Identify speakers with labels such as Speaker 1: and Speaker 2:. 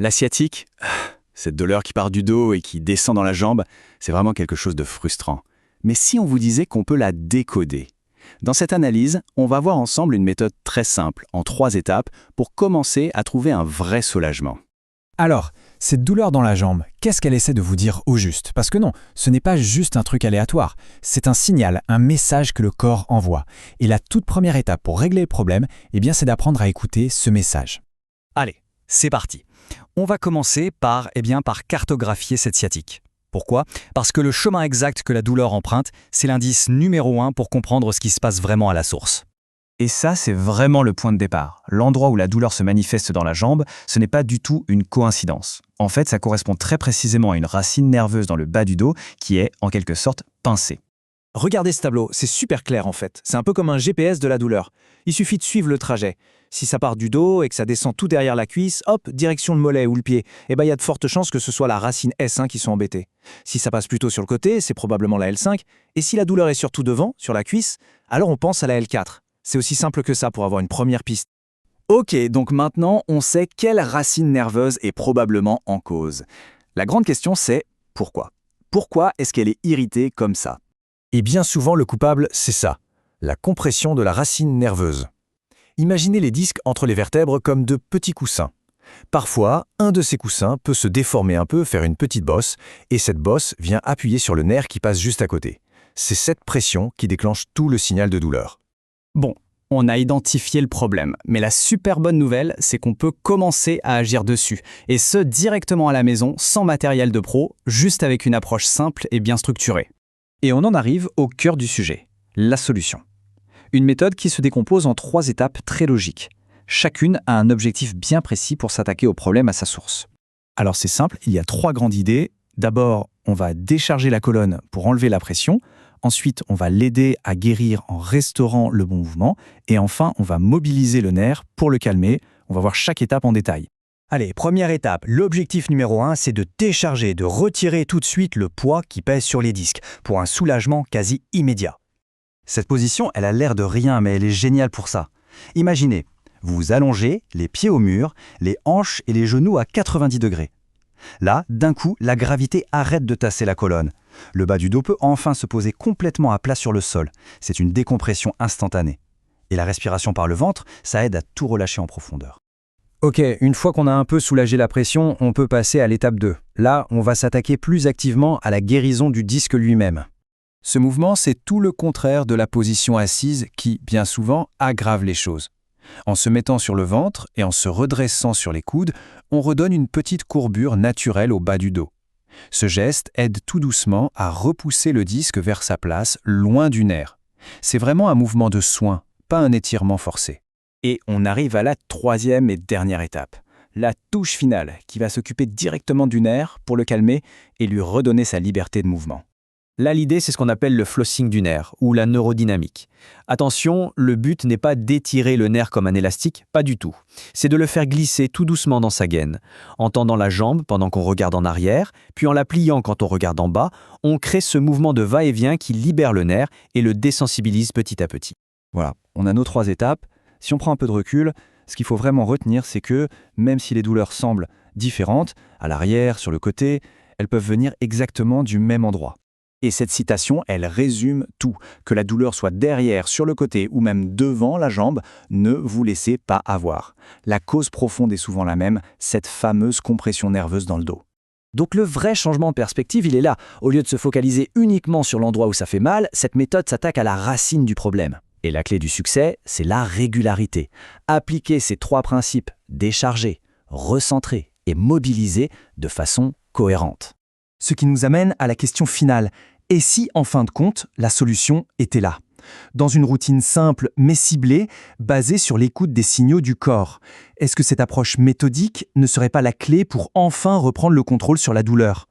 Speaker 1: La sciatique, cette douleur qui part du dos et qui descend dans la jambe, c'est vraiment quelque chose de frustrant. Mais si on vous disait qu'on peut la décoder? Dans cette analyse, on va voir ensemble une méthode très simple, en 3 étapes, pour commencer à trouver un vrai soulagement.
Speaker 2: Alors, cette douleur dans la jambe, qu'est-ce qu'elle essaie de vous dire au juste? Parce que non, ce n'est pas juste un truc aléatoire, c'est un signal, un message que le corps envoie. Et la toute première étape pour régler le problème, c'est d'apprendre à écouter ce message.
Speaker 3: Allez, c'est parti. On va commencer par cartographier cette sciatique. Pourquoi? Parce que le chemin exact que la douleur emprunte, c'est l'indice numéro 1 pour comprendre ce qui se passe vraiment à la source.
Speaker 4: Et ça, c'est vraiment le point de départ. L'endroit où la douleur se manifeste dans la jambe, ce n'est pas du tout une coïncidence. En fait, ça correspond très précisément à une racine nerveuse dans le bas du dos qui est, en quelque sorte, pincée.
Speaker 5: Regardez ce tableau, c'est super clair en fait. C'est un peu comme un GPS de la douleur. Il suffit de suivre le trajet. Si ça part du dos et que ça descend tout derrière la cuisse, hop, direction le mollet ou le pied, il y a de fortes chances que ce soit la racine S1 qui soit embêtée. Si ça passe plutôt sur le côté, c'est probablement la L5. Et si la douleur est surtout devant, sur la cuisse, alors on pense à la L4. C'est aussi simple que ça pour avoir une première piste.
Speaker 1: Ok, donc maintenant, on sait quelle racine nerveuse est probablement en cause. La grande question, c'est pourquoi? Pourquoi est-ce qu'elle est irritée comme ça?
Speaker 6: Et bien souvent, le coupable, c'est ça, la compression de la racine nerveuse. Imaginez les disques entre les vertèbres comme de petits coussins. Parfois, un de ces coussins peut se déformer un peu, faire une petite bosse, et cette bosse vient appuyer sur le nerf qui passe juste à côté. C'est cette pression qui déclenche tout le signal de douleur.
Speaker 1: Bon, on a identifié le problème, mais la super bonne nouvelle, c'est qu'on peut commencer à agir dessus, et ce directement à la maison, sans matériel de pro, juste avec une approche simple et bien structurée.
Speaker 3: Et on en arrive au cœur du sujet, la solution. Une méthode qui se décompose en 3 étapes très logiques. Chacune a un objectif bien précis pour s'attaquer au problème à sa source.
Speaker 2: Alors c'est simple, il y a 3 grandes idées. D'abord, on va décharger la colonne pour enlever la pression. Ensuite, on va l'aider à guérir en restaurant le bon mouvement. Et enfin, on va mobiliser le nerf pour le calmer. On va voir chaque étape en détail.
Speaker 7: Allez, première étape, l'objectif numéro 1, c'est de décharger, de retirer tout de suite le poids qui pèse sur les disques, pour un soulagement quasi immédiat.
Speaker 3: Cette position, elle a l'air de rien, mais elle est géniale pour ça. Imaginez, vous vous allongez, les pieds au mur, les hanches et les genoux à 90 degrés. Là, d'un coup, la gravité arrête de tasser la colonne. Le bas du dos peut enfin se poser complètement à plat sur le sol. C'est une décompression instantanée. Et la respiration par le ventre, ça aide à tout relâcher en profondeur.
Speaker 7: Ok, une fois qu'on a un peu soulagé la pression, on peut passer à l'étape 2. Là, on va s'attaquer plus activement à la guérison du disque lui-même.
Speaker 2: Ce mouvement, c'est tout le contraire de la position assise qui, bien souvent, aggrave les choses. En se mettant sur le ventre et en se redressant sur les coudes, on redonne une petite courbure naturelle au bas du dos. Ce geste aide tout doucement à repousser le disque vers sa place, loin du nerf. C'est vraiment un mouvement de soin, pas un étirement forcé.
Speaker 1: Et on arrive à la 3e et dernière étape, la touche finale, qui va s'occuper directement du nerf pour le calmer et lui redonner sa liberté de mouvement.
Speaker 3: Là, l'idée, c'est ce qu'on appelle le flossing du nerf, ou la neurodynamique. Attention, le but n'est pas d'étirer le nerf comme un élastique, pas du tout. C'est de le faire glisser tout doucement dans sa gaine. En tendant la jambe pendant qu'on regarde en arrière, puis en la pliant quand on regarde en bas, on crée ce mouvement de va-et-vient qui libère le nerf et le désensibilise petit à petit.
Speaker 4: Voilà, on a nos 3 étapes. Si on prend un peu de recul, ce qu'il faut vraiment retenir, c'est que, même si les douleurs semblent différentes, à l'arrière, sur le côté, elles peuvent venir exactement du même endroit.
Speaker 1: Et cette citation, elle résume tout. Que la douleur soit derrière, sur le côté ou même devant la jambe, ne vous laissez pas avoir. La cause profonde est souvent la même, cette fameuse compression nerveuse dans le dos.
Speaker 7: Donc le vrai changement de perspective, il est là. Au lieu de se focaliser uniquement sur l'endroit où ça fait mal, cette méthode s'attaque à la racine du problème. Et la clé du succès, c'est la régularité. Appliquer ces 3 principes, décharger, recentrer et mobiliser de façon cohérente.
Speaker 5: Ce qui nous amène à la question finale. Et si, en fin de compte, la solution était là? Dans une routine simple mais ciblée, basée sur l'écoute des signaux du corps. Est-ce que cette approche méthodique ne serait pas la clé pour enfin reprendre le contrôle sur la douleur?